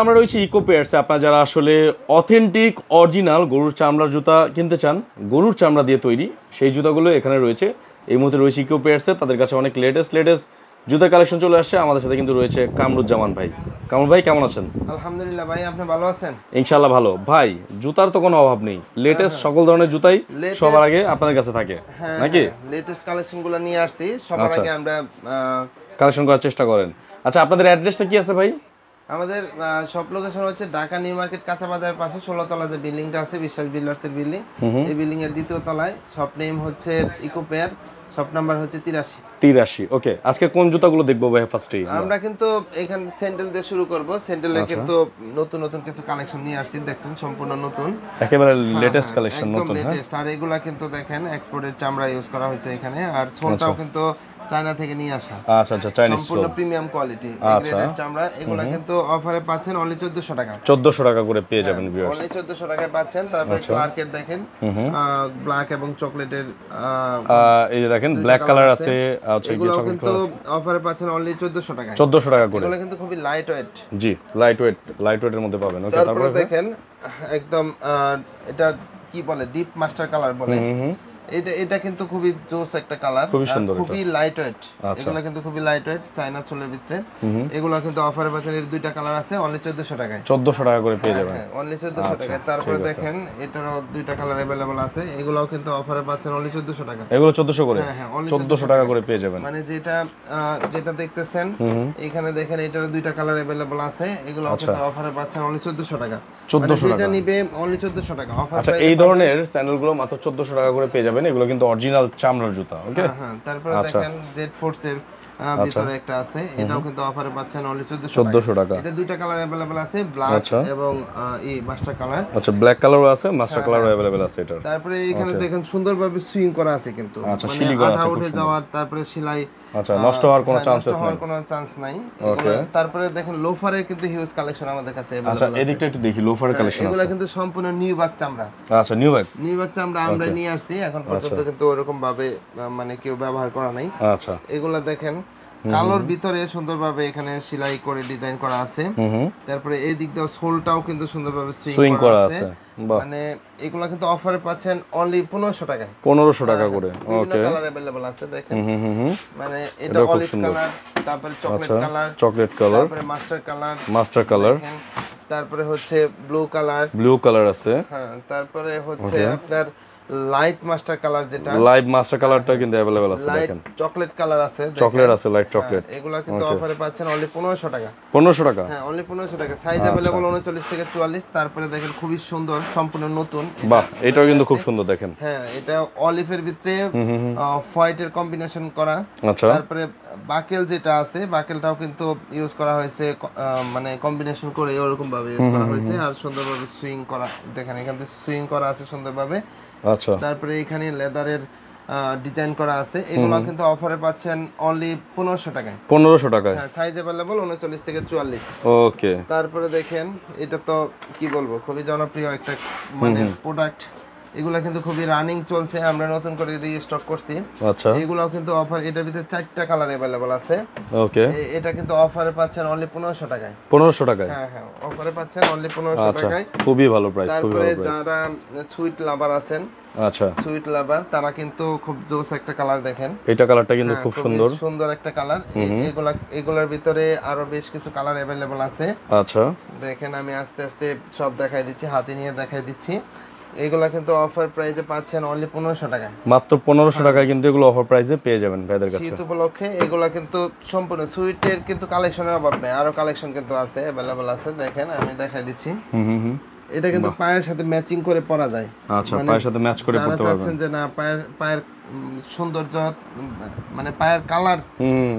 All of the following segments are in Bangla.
আমরা রয়েছি ইকো পেয়ার্সে। আপনারা যারা আসলে অথেন্টিক অরিজিনাল গরুর চামড়ার জুতা কিনতে চান, গরুর চামড়া দিয়ে তৈরি সেই জুতাগুলো এখানে রয়েছে। এই মুহূর্তে রয়েছে ইকো পেয়ার্সে, তাদের কাছে অনেক লেটেস্ট জুতার কালেকশন চলে আসছে। আমাদের সাথে কিন্তু রয়েছে কামরুজ্জামান ভাই। কামরুল ভাই কেমন আছেন? আলহামদুলিল্লাহ ভাই, আপনি ভালো আছেন? ইনশাআল্লাহ ভালো। ভাই জুতার তো কোনো অভাব নেই, লেটেস্ট সকল ধরনের জুতাই সবার আগে আপনাদের কাছে থাকে নাকি? লেটেস্ট কালেকশনগুলো নিয়ে আসছি, সবার আগে আমরা কালেকশন করার চেষ্টা করেন। আচ্ছা, আপনাদের অ্যাড্রেসটা কি আছে ভাই? আমাদের সব লোকেশন হচ্ছে ঢাকা নিউ মার্কেট কাঁচা বাজারের পাশে 16 তলা যে বিল্ডিংটা আছে, বিশ্বাস বিল্ডার্সের বিল্ডিং, এই বিল্ডিং এর দ্বিতীয় তলায়। শপ নেম হচ্ছে ইকো পেয়ার, শপ নাম্বার হচ্ছে 83। ওকে, আজকে কোন জুতাগুলো দেখবো ভাই? ফার্স্টেই আমরা কিন্তু এখানে স্যান্ডেল দিয়ে শুরু করব। স্যান্ডেলের কিন্তু নতুন নতুন কিছু কালেকশন নিয়ে আসছি, দেখছেন সম্পূর্ণ নতুন, একেবারে লেটেস্ট কালেকশন, নতুন লেটেস্ট। আর এগুলা কিন্তু দেখেন এক্সপোর্টের চামড়া ইউজ করা হয়েছে এখানে, আর সোলটাও কিন্তু চায়না থেকে নিয়ে আসা। আচ্ছা, চাইনিজ, সম্পূর্ণ প্রিমিয়াম কোয়ালিটি গ্রেডের চামড়া। এগুলা কিন্তু অফারে পাচ্ছেন অনলি 1400 টাকা। 1400 টাকা করে পেয়ে যাবেন ভিউয়ার্স, অনলি 1400 টাকায় পাচ্ছেন। তারপরে ক্লার্কের দেখেন ব্ল্যাক এবং চকলেটের, এই যে দেখেন ব্ল্যাক কালার আছে। আচ্ছা, এগুলো কিন্তু অফারে পাচ্ছেন অনলি 1400 টাকা। 1400 টাকা করে। এগুলো কিন্তু খুবই লাইট ওয়েট। জি, লাইট ওয়েটের মধ্যে পাবেন। ওকে, তারপরে দেখেন একদম এটা কি বলে, ডিপ মাস্টার কালার বলে। এটা কিন্তু খুবই জোস একটা কালার, খুবই সুন্দর, খুবই লাইট ওয়েট। এগুলো কিন্তু খুবই লাইট ওয়েট, চায়না সোলের ভিতরে। এগুলো কিন্তু অফারে পাচ্ছেন, এর দুইটা কালার আছে, অনলি 1400 টাকায়। 1400 টাকা করে পেয়ে যাবেন, অনলি 1400 টাকায়। তারপরে দেখেন এটারও দুইটা কালার अवेलेबल আছে, এগুলোও কিন্তু অফারে পাচ্ছেন অনলি 1400 টাকা। এগুলো 1400 করে? হ্যাঁ, 1400 টাকা করে পেয়ে যাবেন। মানে যেটা দেখতেছেন এখানে দেখেন, এটারও দুইটা কালার अवेलेबल আছে, এগুলো কিন্তু অফারে পাচ্ছেন অনলি 1400 টাকা। 1400 টাকা, এটা নিবে অনলি 1400 টাকা অফার। আচ্ছা, এই ধরনের স্যান্ডেলগুলো মাত্র 1400 টাকা করে পেয়ে যাবেন। এগুলো কিন্তু অরিজিনাল চামড়ার জুতা। ওকে, হ্যাঁ। তারপরে দেখেন জেড ফোর্স এর ভিতরে একটা আছে, এটাও কিন্তু অফারে পাচ্ছেন অনলি 1400 টাকা। এটা দুইটা কালার अवेलेबल আছে, ব্ল্যাক এবং মাস্টার কালার। আচ্ছা, ব্ল্যাক কালারও আছে, মাস্টার কালারও अवेलेबल আছে এটা। তারপরে এখানে দেখেন সুন্দরভাবে সুইং করা আছে কিন্তু, মানে আঠা উঠে যাওয়ার, তারপরে সেলাই, আচ্ছা, নষ্ট হওয়ার কোনো চান্স নাই। তারপরে দেখেন লোফারের কিন্তু হিউজ কালেকশন আমাদের কাছে अवेलेबल আছে। আচ্ছা, এদিকটা একটু দেখি, লোফারের কালেকশন আছে। এগুলা কিন্তু সম্পূর্ণ নিউ বাক চামড়া। আচ্ছা, নিউ বাক চামড়া আমরা নিয়ে আসছি, এখন পর্যন্ত কিন্তু ওরকম ভাবে মানে কেউ ব্যবহার করা নাই। আচ্ছা, এগুলা দেখেন কালোর ভিতরে সুন্দরভাবে এখানে সেলাই করে ডিজাইন করা আছে। তারপরে এই দিক দিয়ে সোলটাও কিন্তু সুন্দরভাবে সুইং করা আছে। মানে এগুলা কিন্তু অফারে পাচ্ছেন অনলি 1500 টাকায়। 1500 টাকা করে। ওকে, কালার अवेलेबल আছে দেখেন। মানে এটা অলিভ কালার, তারপরে চকলেট কালার, তারপরে মাস্টার কালার, তারপরে হচ্ছে ব্লু কালার আছে। হ্যাঁ, তারপরে হচ্ছে আপনার লাইট মাস্টার কালার, যেটা লাইট মাস্টার কালারটা কিন্তু अवेलेबल আছে দেখেন। চকলেট কালার আছে, লাইট চকলেট। এগুলা কিন্তু অফারে পাচ্ছেন অনলি 1500 টাকা। 1500 টাকা? হ্যাঁ, অনলি 1500 টাকা। সাইজ अवेलेबल 39 থেকে 44। তারপরে দেখেন খুবই সুন্দর, সম্পূর্ণ নতুন। বাহ, এটাও কিন্তু খুব সুন্দর দেখেন। হ্যাঁ, এটা অলিভের ভিতরে হোয়াইটের কম্বিনেশন করা। আচ্ছা, তারপরে বাকেল যেটা আছে, বাকেলটাও কিন্তু ইউজ করা হয়েছে, মানে কম্বিনেশন করে এরকম ভাবে ইউজ করা হয়েছে। আর সুন্দরভাবে সুইং করা, দেখেন এখান থেকে সুইং করা আছে সুন্দরভাবে। আচ্ছা, তারপরে এখানে লেদারের ডিজাইন করা আছে। এগুলো কিন্তু অফারে পাচ্ছেন অনলি 1500 টাকায়। 1500 টাকায়? হ্যাঁ, সাইজ अवेलेबल 39 থেকে 44। ওকে। তারপরে দেখেন এটা তো কি বলবো, খুবই জনপ্রিয় একটা মানে প্রোডাক্ট। এগুলা কিন্তু খুবই রানিং চলছে, আমরা নতুন করে রিস্টক করছি। আচ্ছা, এগুলাও কিন্তু অফার, এটার ভিতরে 4টা কালার अवेलेबल আছে। ওকে, এটা কিন্তু অফারে পাচ্ছেন অনলি 1500 টাকায়। 1500 টাকায়? হ্যাঁ, অফারে পাচ্ছেন অনলি 1500 টাকায়। খুবই ভালো প্রাইস। তারপরে যারা সুইট লাভার আছেন, আচ্ছা, সুইট লাভার, তারা কিন্তু খুব জোস একটা কালার দেখেন। এটা কালারটা কিন্তু খুব সুন্দর একটা কালার। এগুলার ভিতরে আরো বেশ কিছু কালার अवेलेबल আছে। আচ্ছা, দেখেন আমি আস্তে আস্তে সব দেখাই দিচ্ছি, হাতে নিয়ে দেখাই দিচ্ছি। এগুলা কিন্তু অফার প্রাইসে পাচ্ছেন অনলি 1500 টাকায়। মাত্র 1500 টাকায় কিন্তু এগুলো অফার প্রাইসে পেয়ে যাবেন ভাইদের কাছে। শীত উপলক্ষে এগুলা কিন্তু সম্পূর্ণ সুইটের কিন্তু কালেকশনের অভাব নেই, আরো কালেকশন কিন্তু আছে, अवेलेबल আছে। দেখেন আমি দেখাই দিচ্ছি। এটা কিন্তু পায়ের সাথে ম্যাচিং করে পরা যায়। আচ্ছা, পায়ের সাথে ম্যাচ করে পরতে পারবেন। যারা যে না পায়ের সৌন্দর্য, মানে পায়ের কালার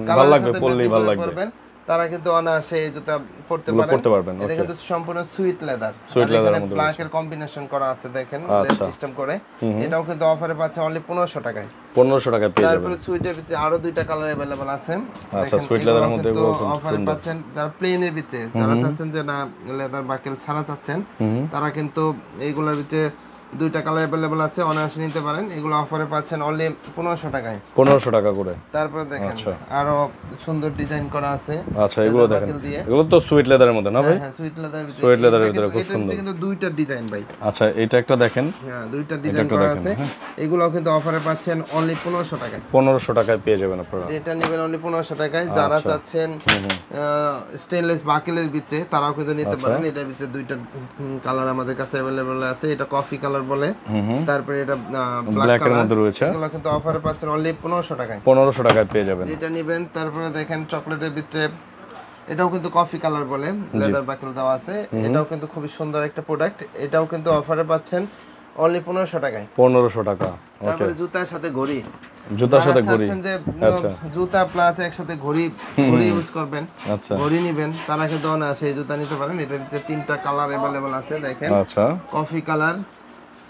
ভালো লাগবে, পরলেই ভালো লাগবে, তারা কিন্তু অনায়াসে এই জুতা পরতে পারবেন। এটা কিন্তু সম্পূর্ণ সুইট লেদার, ব্ল্যাক এর কম্বিনেশন করা আছে, দেখেন লেদ সিস্টেম করে। এটাও কিন্তু অফারে পাচ্ছে অনলি 1500 টাকায়। 1500 টাকায় পেয়ে যাবেন। তারপরে সুইটের ভিতরে আরো দুইটা কালার अवेलेबल আছে। আচ্ছা, সুইট লেদারের মধ্যে এগুলো অফারে পাচ্ছেন। যারা প্লেনের ভিতরে, যারা চাচ্ছেন যে না লেদার বাকেল ছাড়া চাচ্ছেন, তারা কিন্তু এইগুলোর ভিতরে দুইটা কালার अवेलेबल আছে, অনায়াসে নিতে পারেন। এগুলো অফারে পাচ্ছেন অনলি 1500 টাকায়। 1500 টাকা করে। তারপরে দেখেন আরো সুন্দর ডিজাইন করা আছে। আচ্ছা এগুলো দেখেন, এগুলো তো সুইট লেদারের মধ্যে না ভাই? হ্যাঁ সুইট লেদারের ভিতরে, সুইট লেদারের ভিতরে খুব সুন্দর। এটা কিন্তু দুইটা ডিজাইন ভাই। আচ্ছা এটা একটা দেখেন, হ্যাঁ দুইটা ডিজাইন করা আছে। এগুলো কিন্তু অফারে পাচ্ছেন অনলি 1500 টাকায়। 1500 টাকায় পেয়ে যাবেন আপনারা। যেটা নেবেন অনলি 1500 টাকায়। যারা চাচ্ছেন স্টেনলেস বাকেলের ভিতরে তারাও কিন্তু নিতে পারেন। এটার ভিতরে দুইটা কালার আমাদের কাছে अवेलेबल আছে। এটা কফি কালার বলে, তারপরে এটা ব্ল্যাক এর মধ্যে রয়েছে। এগুলো কিন্তু অফারে পাচ্ছেন অনলি 1500 টাকায়। 1500 টাকায় পেয়ে যাবেন যেটা নেবেন। তারপরে দেখেন চকলেটের ভিতরে, এটাও কিন্তু কফি কালার বলে, লেদার বাকেল দেওয়া আছে। এটাও কিন্তু খুবই সুন্দর একটা প্রোডাক্ট। এটাও কিন্তু অফারে পাচ্ছেন অনলি 1500 টাকায়। 1500 টাকা। তারপরে জুতার সাথে ঘড়ি, জুতার সাথে ঘড়ি, যে জুতা প্লাস একসাথে ঘড়ি ইউজ করবেন, আচ্ছা ঘড়ি নেবেন, তারা কিন্তু অনায়াসে এই জুতা নিতে পারেন। এটার ভিতরে তিনটা কালার अवेलेबल আছে দেখেন। আচ্ছা কফি কালার,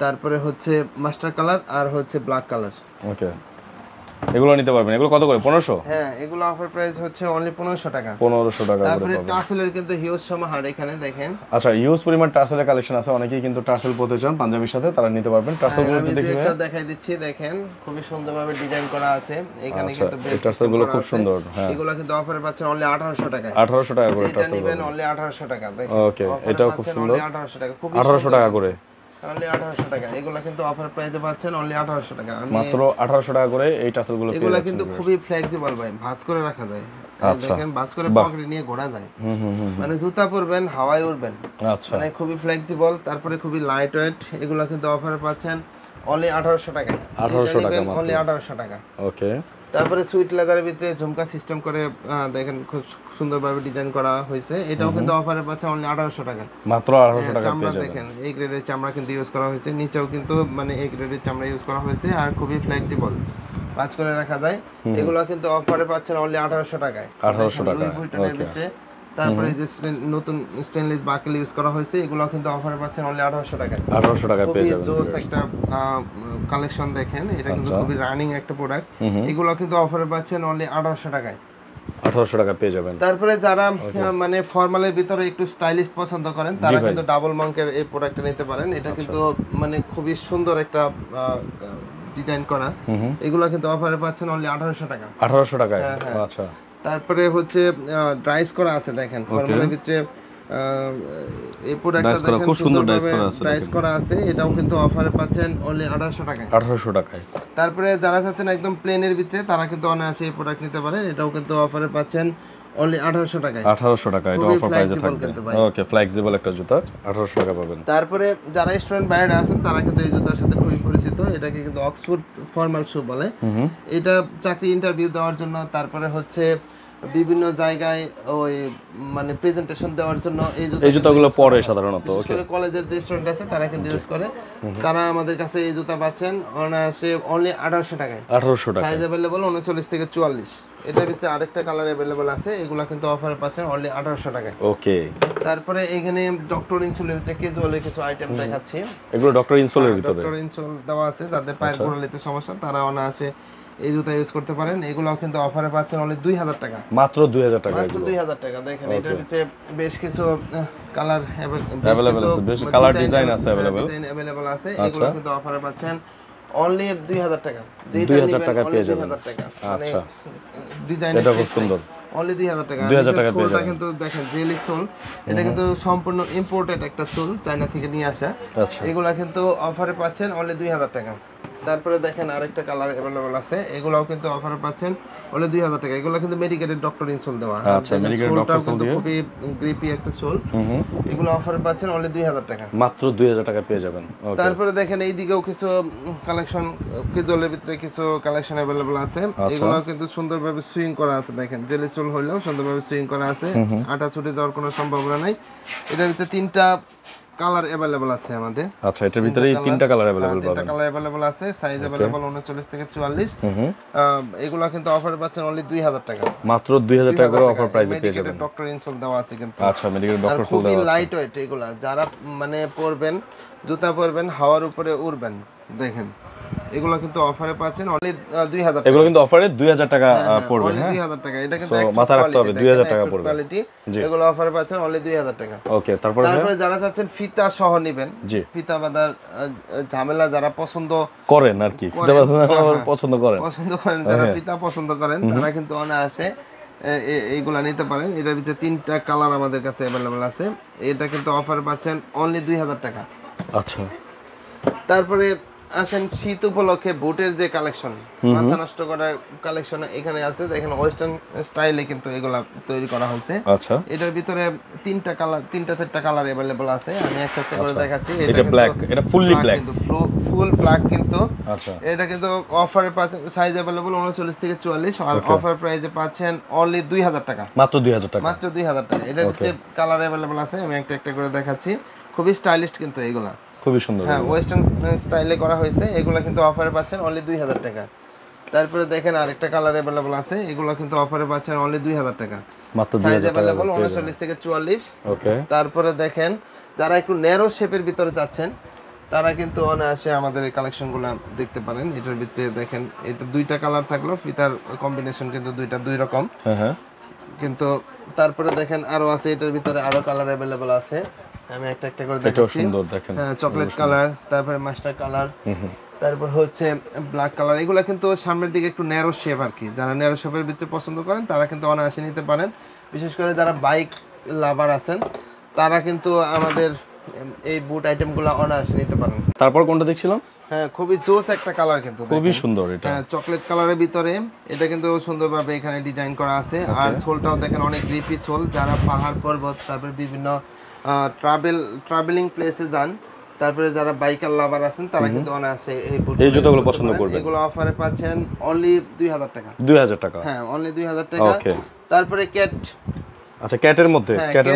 তারপরে হচ্ছে মাস্টার কালার, আর হচ্ছে ব্ল্যাক কালার। ওকে এগুলো নিতে পারবেন। এগুলো কত করে? 1500? হ্যাঁ এগুলো অফার প্রাইস হচ্ছে অনলি 1500 টাকা। 1500 টাকা করে তারপরে পাবেন। টাসেলের কিন্তু হিউজ সমাহার এখানে দেখেন। আচ্ছা ইউজ পরিমাণ টাসেলের কালেকশন আছে। অনেকেই কিন্তু টাসেল পরতে চান পাঞ্জাবির সাথে, তারা নিতে পারবেন। টাসেলগুলো আমি একটু দেখি ভাই। একটা দেখাই দিচ্ছি দেখেন, খুবই সুন্দরভাবে ডিজাইন করা আছে এখানে কিন্তু এই টাসেলগুলো খুব সুন্দর। হ্যাঁ এগুলো কিন্তু অফারে পাচ্ছেন অনলি 1800 টাকায়। 1800 টাকা করে এটা টাসেল নেবেন অনলি 1800 টাকা দেখেন। ওকে এটাও খুব সুন্দর। 1800 টাকা, খুব 1800 টাকা করে, অনলি 1800 টাকা। এগুলো কিন্তু অফার প্রাইসে পাচ্ছেন অনলি 1800 টাকা। মাত্র 1800 টাকা করে এই টাসেলগুলো পেয়ে এগুলো যাচ্ছেন। কিন্তু খুবই ফ্লেক্সিবল ভাই, ভাঁজ করে রাখা যায়। দেখেন ভাঁজ করে পকেটে নিয়ে ঘোরা যায়। মানে জুতা পরবেন, হাওয়ায় উড়বেন। আচ্ছা মানে খুবই ফ্লেক্সিবল, তারপরে খুবই লাইট ওয়েট। এগুলো কিন্তু অফারে পাচ্ছেন অনলি 1800 টাকায়। 1800 টাকা মাত্র, অনলি 1800 টাকা। ওকে তারপরে সুইট লেদারের ভিতরে ঝুমকা সিস্টেম করে দেখেন খুব সুন্দরভাবে ডিজাইন করা হয়েছে। এটাও কিন্তু অফারে পাচ্ছে অনলি 1800 টাকা। মাত্র 1800 টাকা চামড়া পেয়ে যাবেন। দেখেন এই গ্রেডের চামড়া কিন্তু ইউজ করা হয়েছে, নিচেও কিন্তু মানে এই গ্রেডের চামড়া ইউজ করা হয়েছে, আর খুবই ফ্লেক্সিবল, ভাঁজ করে রাখা যায়। এগুলো কিন্তু অফারে পাচ্ছেন অনলি 1800 টাকায়। 1800 টাকা, ওকে। তারপরে যে নতুন স্টেনলেস বাকেল ইউজ করা হয়েছে, এগুলো কিন্তু অফারে পাচ্ছেন অনলি 1800 টাকায়। 1800 টাকা পেয়ে যাবেন। জোস একটা কালেকশন দেখেন, এটা কিন্তু খুবই রানিং একটা প্রোডাক্ট। এগুলো কিন্তু অফারে পাচ্ছেন অনলি 1800 টাকায়। 1800 টাকা পেয়ে যাবেন। তারপরে যারা মানে ফর্মালের ভিতরে একটু স্টাইলিশ পছন্দ করেন, তারা কিন্তু ডাবল মঙ্কের এই প্রোডাক্টটা নিতে পারেন। এটা কিন্তু মানে খুবই সুন্দর একটা ডিজাইন করা। এগুলো কিন্তু অফারে পাচ্ছেন অনলি 1800 টাকা। 1800 টাকায়, আচ্ছা। তারপরে হচ্ছে ড্রাইস করা আছে দেখেন, ফর্মালের ভিতরে এই প্রোডাক্টটা দেখেন খুব সুন্দর ড্রাইস করা আছে। এটাও কিন্তু অফারে পাচ্ছেন অনলি 1800 টাকায়। 1800 টাকায়। তারপরে যারা চাচ্ছেন একদম প্লেনের ভিতরে, তারা কিন্তু অনায়াসে এই প্রোডাক্ট নিতে পারেন। এটাও কিন্তু অফারে পাচ্ছেন অনলি 1800 টাকায়। 1800 টাকা, এটা অফার প্রাইসে থাকবে। ওকে ফ্লেক্সিবল একটা জুতা 1800 টাকা পাবেন। তারপরে যারা স্টুডেন্ট বাইরে আছেন, তারা কিন্তু এই জুতার সাথে খুবই পরিচিত। এটাকে কিন্তু অক্সফোর্ড ফর্মাল শু বলে। এটা চাকরি ইন্টারভিউ দেওয়ার জন্য, তারপরে হচ্ছে বিভিন্ন জায়গায় ওই মানে প্রেজেন্টেশন দেওয়ার জন্য এই জুতাগুলো পরে সাধারণত। ওকে কলেজের যে স্টুডেন্ট আছে তারা কিন্তু ইউজ করে। তারা আমাদের কাছে এই জুতা পাচ্ছেন অনায়াসে অনলি 1800 টাকায়। 1800 টাকা। সাইজ अवेलेबल 39 থেকে 44। এটার ভিতরে আরেকটা কালার अवेलेबल আছে। এগুলা কিন্তু অফারে পাচ্ছেন অনলি 1800 টাকায়। ওকে। তারপরে এখানে ডক্টর ইনসোলের ভিতরে ক্যাজুয়ালের কিছু আইটেম দেখাচ্ছি। এগুলো ডক্টর ইনসোলের ভিতরে। ডক্টর ইনসোল দেওয়া আছে, যাদের পায়ের গোড়ালিতে সমস্যা তারা অনায়াসে এই জুতা ইউজ করতে পারেন। এগুলোও কিন্তু অফারে পাচ্ছেন অনলি 2000 টাকা। মাত্র 2000 টাকা। মাত্র 2000 টাকা। দেখেন এটার ভিতরে বেশ কিছু কালার अवेलेबल আছে, বেশ কালার ডিজাইন আছে अवेलेबल আছে। এগুলো কিন্তু অফারে পাচ্ছেন অনলি 2000 টাকা। 2000 টাকা পেয়ে যাবেন। আচ্ছা ডিজাইন এটা খুব সুন্দর। অনলি 2000 টাকা। 2000 টাকা পেয়ে যাবেন। কিন্তু দেখেন জেলি সোল, এটা কিন্তু সম্পূর্ণ ইম্পোর্টেড একটা সোল, চায়না থেকে নিয়ে আসা। আচ্ছা এগুলা কিন্তু অফারে পাচ্ছেন অনলি 2000 টাকা। তারপরে দেখেন আরেকটা কালার अवेलेबल আছে। এগুলাও কিন্তু অফারে পাচ্ছেন অনলি 2000 টাকা। এগুলো কিন্তু মেডিকেটেড ডক্টর ইনসোল দেওয়া। আচ্ছা মেডিকেটেড ডক্টর ইনসোল দিয়ে খুবই গ্রিপি একটা সোল। এগুলো অফারে পাচ্ছেন অনলি 2000 টাকা। মাত্র 2000 টাকা পেয়ে যাবেন। ওকে। তারপরে দেখেন এই দিকেও কিছু কালেকশন, কেজলের ভিতরে কিছু কালেকশন अवेलेबल আছে। এগুলো কিন্তু সুন্দরভাবে সুইং করা আছে। দেখেন জেলি সোল হইলেও সুন্দরভাবে সুইং করা আছে। আটা ছুটে যাওয়ার কোনো সম্ভাবনা নাই। এটার ভিতরে তিনটা কালার अवेलेबल আছে আমাদের। আচ্ছা এটার ভিতরে তিনটা কালার अवेलेबल পাবেন। তিনটা কালার अवेलेबल আছে, সাইজ अवेलेबल 39 থেকে 44। এগুলো কিন্তু অফারে পাচ্ছেন অনলি 2000 টাকা। মাত্র 2000 টাকা করে অফার প্রাইসে পেয়ে যাবেন। ডক্টর ইনসোল দেওয়া আছে কিন্তু। আচ্ছা মেডিকেল ডক্টর সোল দেওয়া আছে। খুবই লাইট ওয়েট এগুলা, যারা মানে পরবেন, জুতা পরবেন, হাওয়ার উপরে উড়বেন। দেখেন এগুলো কিন্তু অফারে পাচ্ছেন অনলি 2000 টাকা। এগুলো কিন্তু অফারে 2000 টাকা পড়বে, অনলি হ্যাঁ 2000 টাকা। এটা কিন্তু মাথা রাখতে হবে, 2000 টাকা পড়বে কোয়ালিটি। এগুলো অফারে পাচ্ছেন অনলি 2000 টাকা। ওকে, তারপরে যারা চাচ্ছেন ফিতা সহ নেবেন, ফিতা বাঁধার ঝামেলা যারা পছন্দ করেন আর কি, ফিতা বাঁধা পছন্দ করেন যারা ফিতা পছন্দ করেন তারা কিন্তু অনায়াসে এইগুলা নিতে পারেন। এটার ভিতরে 3টা কালার আমাদের কাছে অ্যাভেলেবল আছে। এটা কিন্তু অফারে পাচ্ছেন অনলি 2000 টাকা। আচ্ছা, তারপরে আসেন শীত উপলক্ষে বুটের যে কালেকশন, মাথা নষ্ট করার কালেকশন এখানে আছে। দেখেন ওয়েস্টার্ন স্টাইলে কিন্তু এগুলা তৈরি করা হয়েছে। আচ্ছা, এটার ভিতরে 3টা কালার अवेलेबल আছে। আমি একটা করে দেখাচ্ছি। এটা ব্ল্যাক, এটা ফুললি ব্ল্যাক, কিন্তু ফুল ব্ল্যাক কিন্তু। আচ্ছা, এটা কিন্তু অফারে পাচ্ছেন, সাইজ अवेलेबल 39 থেকে 44, আর অফার প্রাইসে পাচ্ছেন অনলি 2000 টাকা, মাত্র 2000 টাকা, মাত্র 2000 টাকা। এটার ভিতরে কালার अवेलेबल আছে। আমি একটা করে দেখাচ্ছি। খুবই স্টাইলিশ কিন্তু এগুলা, খুবই সুন্দর, হ্যাঁ ওয়েস্টার্ন স্টাইলে করা হয়েছে। এগুলা কিন্তু অফারে পাচ্ছেন অনলি 2000 টাকা। তারপরে দেখেন আরেকটা কালার अवेलेबल আছে। এগুলো কিন্তু অফারে পাচ্ছেন অনলি 2000 টাকা, মাত্র সাইজ अवेलेबल 39 থেকে 44। ওকে, তারপরে দেখেন যারা একটু ন্যারো শেপের ভিতরে যাচ্ছেন তারা কিন্তু অনায়াসে আমাদের এই কালেকশনগুলো দেখতে পারেন। এটার ভিতরে দেখেন এটা 2টা কালার থাকলো, ফিতার কম্বিনেশন কিন্তু দুই রকম। হ্যাঁ, কিন্তু তারপরে দেখেন আরো আছে, এটার ভিতরে আরো কালার अवेलेबल আছে। আমি একটা করে দেখাচ্ছি। সুন্দর দেখেন, চকলেট কালার, তারপরে মাস্টার কালার, তারপর হচ্ছে ব্ল্যাক কালার। এগুলো কিন্তু সামনের দিকে একটু ন্যারো শেপ আর কি। যারা ন্যারো শেপের ভিতরে পছন্দ করেন তারা কিন্তু অনায়াসে নিতে পারেন। বিশেষ করে যারা বাইক লাভার আছেন তারা কিন্তু আমাদের এই বুট আইটেমগুলো অনায়াসে নিতে পারেন। তারপর কোনটা দেখছিলাম? হ্যাঁ, খুবই জোস একটা কালার কিন্তু, খুবই সুন্দর এটা। হ্যাঁ, চকলেট কালারের ভিতরে এটা কিন্তু সুন্দরভাবে এখানে ডিজাইন করা আছে। আর সোলটাও দেখেন অনেক গ্রিপি সোল। যারা পাহাড় পর্বত, তারপর বিভিন্ন ট্রাভেলিং প্লেসে যান, তারপরে যারা বাইকার লাভার আছেন তারা কিন্তু অনায়াসে এই জুতোগুলো পছন্দ করবেন। এগুলো অফারে পাচ্ছেন অনলি 2000 টাকা, 2000 টাকা, হ্যাঁ অনলি 2000 টাকা। তারপরে ক্যাট, আচ্ছা ক্যাটের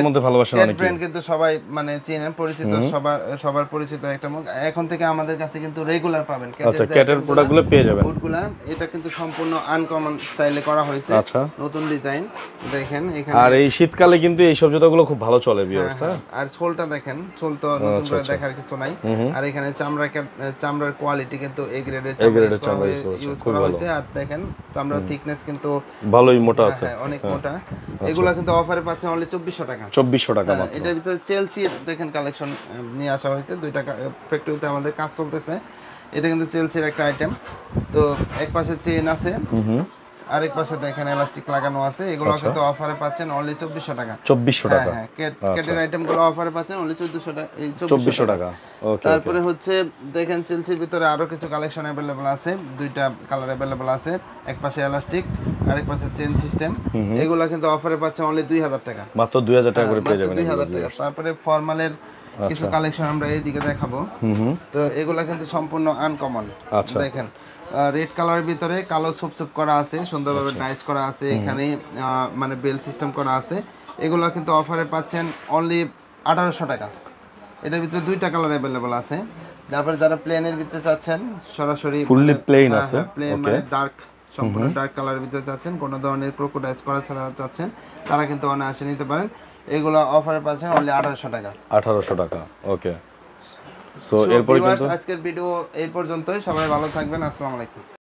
মধ্যে ভালোবাসেন অনেকে। ক্যাট ব্র্যান্ড কিন্তু সবাই মানে চেনেন, পরিচিত, সবার পরিচিত একটা মুখ। এখন থেকে আমাদের কাছে কিন্তু রেগুলার পাবেন ক্যাটের প্রোডাক্টগুলো পেয়ে যাবেন। বুটগুলা এটা কিন্তু সম্পূর্ণ আনকমন স্টাইলে করা হয়েছে, আচ্ছা নতুন ডিজাইন দেখেন এখানে। আর এই শীতকালে কিন্তু এই সব জুতাগুলো খুব ভালো চলে ভিউয়ার্স। হ্যাঁ, আর সোলটা দেখেন, সোল তো নতুন করে দেখার কিছু নাই। আর এখানে চামড়ার কোয়ালিটি কিন্তু এ গ্রেডের চামড়া ইউজ করা হয়েছে। আর দেখেন চামড়ার থিকনেস কিন্তু ভালোই মোটা আছে, অনেক মোটা। এগুলা কিন্তু অফারে পাচ্ছেন অনলি 2400 টাকা, 2400 টাকা মাত্র। এটার ভিতরে চেলসি দেখেন কালেকশন নিয়ে আসা হয়েছে। 2টা ফ্যাক্টরিতে আমাদের কাজ চলতেছে। এটা কিন্তু চেলসির একটা আইটেম। তো এক পাশে চেইন আছে, আরেক পাশে দেখেন এলাস্টিক লাগানো আছে। এগুলো কিন্তু অফারে পাচ্ছেন অনলি 2400 টাকা, 2400 টাকা। হ্যাঁ, ক্যাটের আইটেমগুলো অফারে পাচ্ছেন অনলি 2400 টাকা। ওকে, তারপরে হচ্ছে দেখেন চেলসির ভিতরে আরো কিছু কালেকশন अवेलेबल আছে। 2টা কালার अवेलेबल আছে, এক পাশে এলাস্টিক, আরেক পাশে চেইন সিস্টেম। এগুলো কিন্তু অফারে পাচ্ছেন অনলি 2000 টাকা, মাত্র 2000 টাকা করে পেয়ে যাবেন। 2000 টাকা। তারপরে ফর্মালের কিছু কালেকশন আমরা এইদিকে দেখাবো। তো এগুলা কিন্তু সম্পূর্ণ আনকমন। দেখেন রেড কালারের ভিতরে কালো ছোপ করা আছে, সুন্দরভাবে ডাইস করা আছে। এখানে মানে বেল সিস্টেম করা আছে। এগুলো কিন্তু অফারে পাচ্ছেন অনলি 1800 টাকা। এটার ভিতরে 2টা কালার अवेलेबल আছে। তারপরে যারা প্লেনের ভিতরে চাচ্ছেন, সরাসরি ফুললি প্লেন আছে, প্লেন মানে ডার্ক, সম্পূর্ণ ডার্ক কালারের ভিতরে চাচ্ছেন, কোনো ধরনের ক্রোকোডাইল করা ছাড়া চাচ্ছেন, তারা কিন্তু অনায়াসে নিতে পারেন। এগুলো অফারে পাচ্ছেন অনলি 1800 টাকা, 1800 টাকা। ওকে, সো এরপর আজকের ভিডিও এই পর্যন্তই। সবাই ভালো থাকবেন। আসসালামু আলাইকুম।